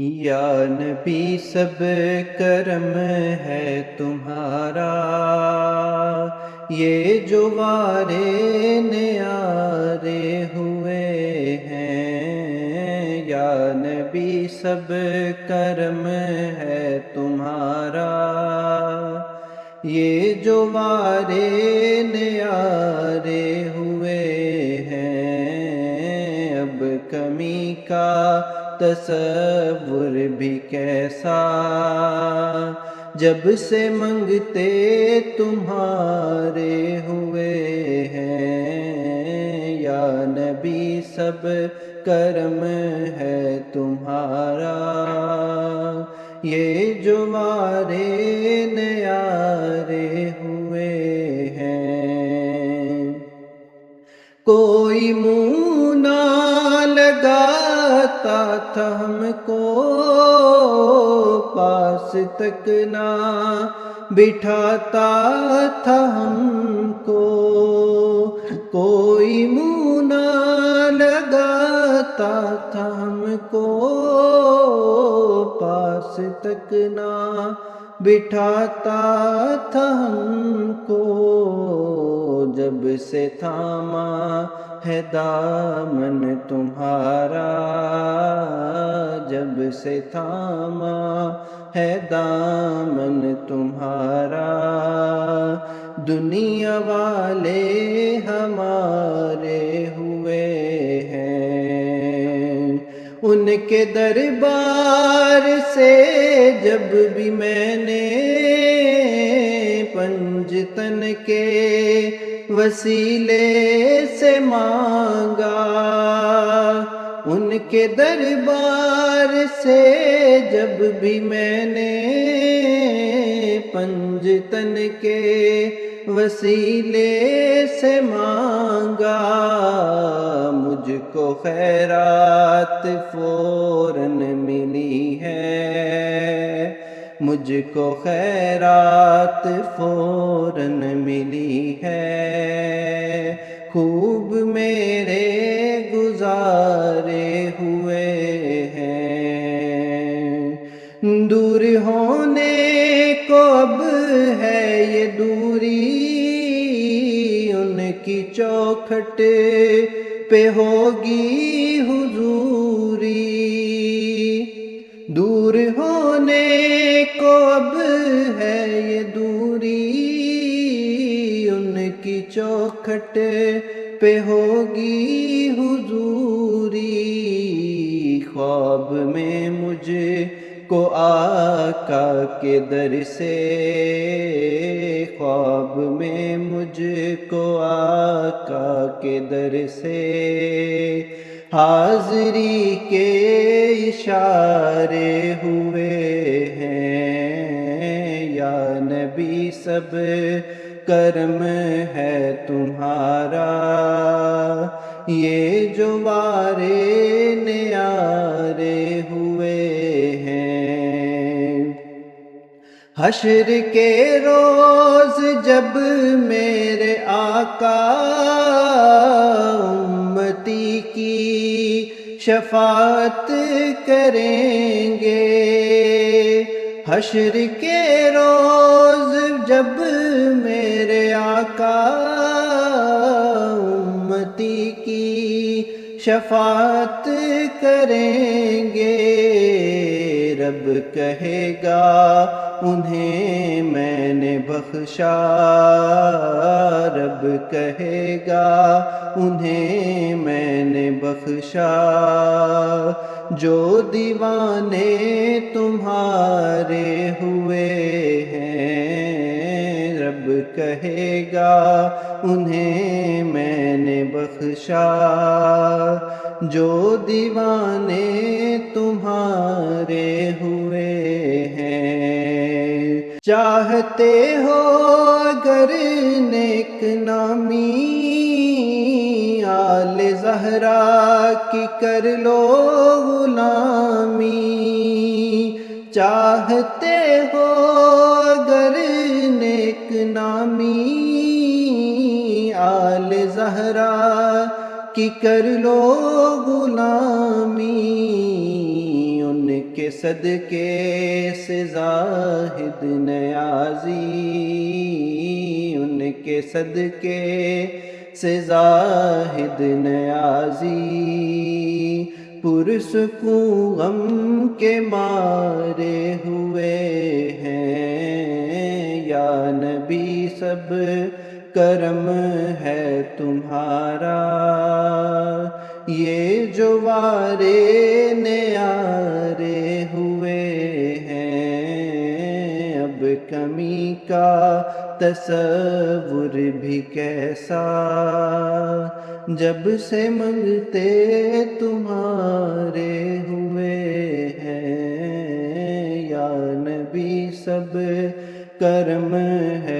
یا نبی سب کرم ہے تمہارا، یہ جو وارے نیارے ہوئے ہیں۔ یا نبی سب کرم ہے تمہارا، یہ جو وارے نیارے ہوئے ہیں۔ اب کمی کا تصور بھی کیسا، جب سے منگتے تمہارے ہوئے ہیں۔ یا نبی سب کرم ہے تمہارا، یہ جو وارے نیارے ہوئے ہیں۔ کوئی منہ نہ لگاتا تھا ہم کو، پاس تک نہ بٹھاتا تھا ہم کو۔ کوئی منہ نہ لگاتا تھا ہم کو، پاس تک نہ بٹھاتا تھا ہم کو۔ جب سے تھاما ہے دامن تمہارا، جب سے تھاما ہے دامن تمہارا، دنیا والے ہمارے ہوئے ہیں۔ ان کے دربار سے جب بھی میں نے پنجتن کے وسیلے سے مانگا، ان کے دربار سے جب بھی میں نے پنجتن کے وسیلے سے مانگا، مجھ کو خیرات فوراً ملی ہے، مجھ کو خیرات فوراً ملی ہے۔ خوب میرے گزارے ہوئے ہیں۔ دور ہونے کو اب ہے یہ دوری، ان کی چوکھٹ پہ ہوگی حضوری۔ دور ہونے کو اب ہے یہ دوری، ان کی چوکھٹ پہ ہوگی حضوری۔ خواب میں مجھ کو آقا کے در سے، خواب میں مجھ کو آقا کے در سے حاضری کے اشارے ہوئے ہیں۔ یا نبی سب کرم ہے تمہارا، یہ جو وارے نیارے ہوئے ہیں۔ حشر کے روز جب میرے آقا امتی کی شفاعت کریں گے، حشر کے روز جب میرے آقا امتی کی شفاعت کریں گے، رب کہے گا انہیں میں نے بخشا، رب کہے گا انہیں میں نے بخشا۔ جو دیوانے تمہارے ہوئے ہیں، رب کہے گا انہیں میں نے بخشا۔ جو دیوانے تمہارے ہوئے ہیں۔ چاہتے ہو اگر نیک نامی، آل زہرا کی کر لو غلامی۔ چاہتے ہو اگر نیک نامی، آل زہرا کی کر لو غلامی، ان کے صدقے سے زاہد نیازی، ان کے صدقے سے زاہد نیازی، پرسکون غم کے مارے ہوئے ہیں، یا نبی سب کرم ہے تمہارا، یہ جو وارے نیارے ہوئے ہیں، اب کمی کا تصور بھی کیسا، جب سے منگتے تمہارے ہوئے ہیں، یا نبی سب کرم ہے